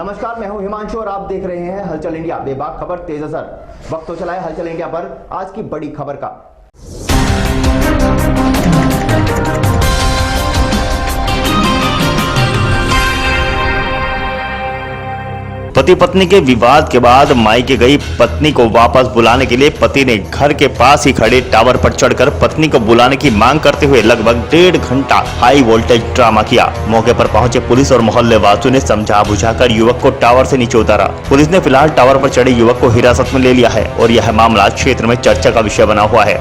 नमस्कार, मैं हूं हिमांशु और आप देख रहे हैं हलचल इंडिया। बेबाक खबर तेज असर। वक्त तो चला है हलचल इंडिया पर आज की बड़ी खबर का। पति पत्नी के विवाद के बाद मायके गई पत्नी को वापस बुलाने के लिए पति ने घर के पास ही खड़े टावर पर चढ़कर पत्नी को बुलाने की मांग करते हुए लगभग 1.5 घंटा हाई वोल्टेज ड्रामा किया। मौके पर पहुंचे पुलिस और मोहल्ले वासियों ने समझा बुझाकर युवक को टावर से नीचे उतारा। पुलिस ने फिलहाल टावर पर चढ़े युवक को हिरासत में ले लिया है और यह मामला क्षेत्र में चर्चा का विषय बना हुआ है।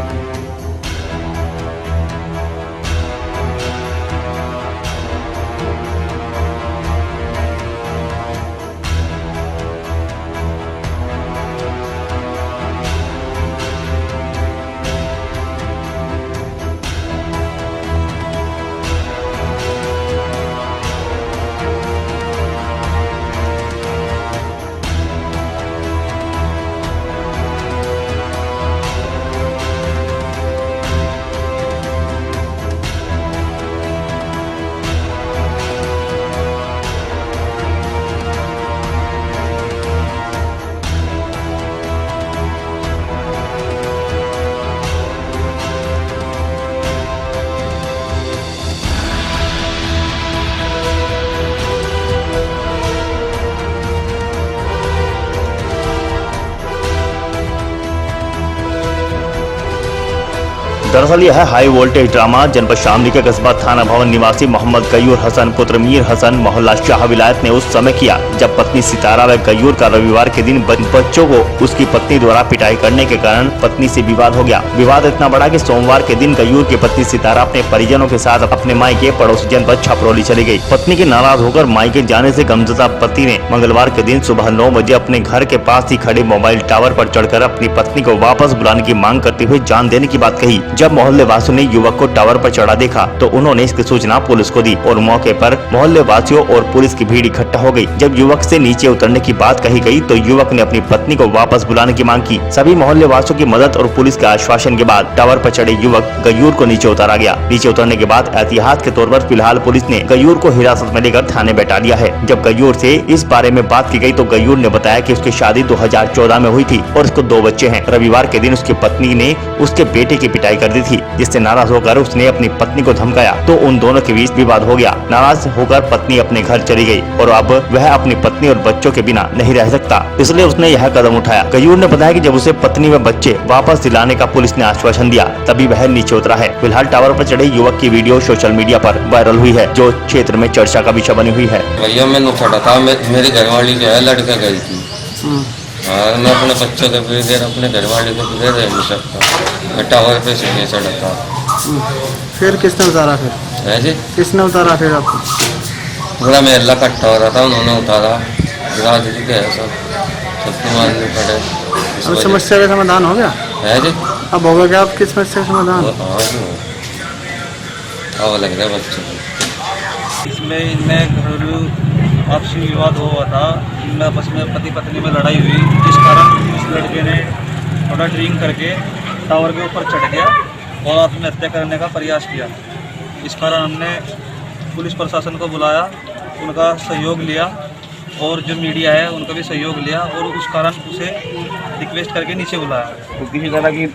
दरअसल यह हाई वोल्टेज ड्रामा जनपद शामली के कस्बा थाना भवन निवासी मोहम्मद गयूर हसन पुत्र मीर हसन मोहल्ला शाह विलायत ने उस समय किया जब पत्नी सितारा व गयूर का रविवार के दिन बच्चों को उसकी पत्नी द्वारा पिटाई करने के कारण पत्नी से विवाद हो गया। विवाद इतना बड़ा कि सोमवार के दिन गयूर की पत्नी सितारा अपने परिजनों के साथ अपने मायके पड़ोसी जनपद छपरौली चली गयी। पत्नी के नाराज होकर मायके जाने से गमजदा पति ने मंगलवार के दिन सुबह 9 बजे अपने घर के पास ही खड़े मोबाइल टावर पर चढ़कर अपनी पत्नी को वापस बुलाने की मांग करते हुए जान देने की बात कही। जब मोहल्ले वासियों ने युवक को टावर पर चढ़ा देखा तो उन्होंने इसकी सूचना पुलिस को दी और मौके पर मोहल्ले वासियों और पुलिस की भीड़ इकट्ठा हो गई। जब युवक से नीचे उतरने की बात कही गई तो युवक ने अपनी पत्नी को वापस बुलाने की मांग की। सभी मोहल्ले वासियों की मदद और पुलिस के आश्वासन के बाद टावर पर चढ़े युवक गयूर को नीचे उतारा गया। नीचे उतरने के बाद एहतियात के तौर पर फिलहाल पुलिस ने गयूर को हिरासत में लेकर थाने बैठा दिया है। जब गयूर से इस बारे में बात की गई तो गयूर ने बताया कि उसकी शादी 2014 में हुई थी और उसको 2 बच्चे हैं। रविवार के दिन उसकी पत्नी ने उसके बेटे की पिटाई कर दी थी, जिससे नाराज होकर उसने अपनी पत्नी को धमकाया तो उन दोनों के बीच विवाद हो गया। नाराज होकर पत्नी अपने घर चली गई और अब वह अपनी पत्नी और बच्चों के बिना नहीं रह सकता, इसलिए उसने यह कदम उठाया। गयूर ने बताया कि जब उसे पत्नी व बच्चे वापस दिलाने का पुलिस ने आश्वासन दिया तभी वह नीचे उतरा है। फिलहाल टावर पर चढ़े युवक की वीडियो सोशल मीडिया पर वायरल हुई है जो क्षेत्र में चर्चा का विषय बनी हुई है। भैया मैंने छड़ा था, मेरी घरवाली जो है लड़का गई थी। मैं अपने बच्चों के बगैर अपने घरवाले के बगैर रह नहीं सकता। मैं टावर पे से चढ़ा था। फिर किसने उतारा? फिर है जी किसने उतारा? फिर आपको पूरा मेला इकट्ठा हो रहा था, उन्होंने उतारा। राजनीति के है सबके मारने पड़े। अब समस्या का समाधान हो गया है जी? अब होगा क्या आपकी समस्या का समाधान? हाँ लग रहा है बच्चों को। इसमें इनमें घरेलू आपसी विवाद हुआ था। इनमें आपस में पति पत्नी में लड़ाई हुई, जिस कारण इस लड़के ने थोड़ा ड्रिंक करके टावर के ऊपर चढ़ गया और आत्महत्या करने का प्रयास किया। इस कारण हमने पुलिस प्रशासन को बुलाया, उनका सहयोग लिया और जो मीडिया है उनका भी सहयोग लिया और उस कारण उसे रिक्वेस्ट करके नीचे बुलाया। तो किसी तरह की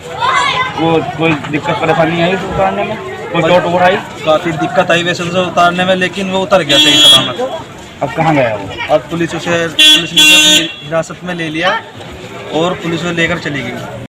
वो कोई दिक्कत परेशानी आई उसे उतारने में? कोई चोट उड़ाई? काफ़ी दिक्कत आई वैसे उसे उतारने में, लेकिन वो उतर गया सही सलामत। अब कहाँ गया वो? अब पुलिस ने उसे अपनी हिरासत में ले लिया और पुलिस उसे लेकर चली गई।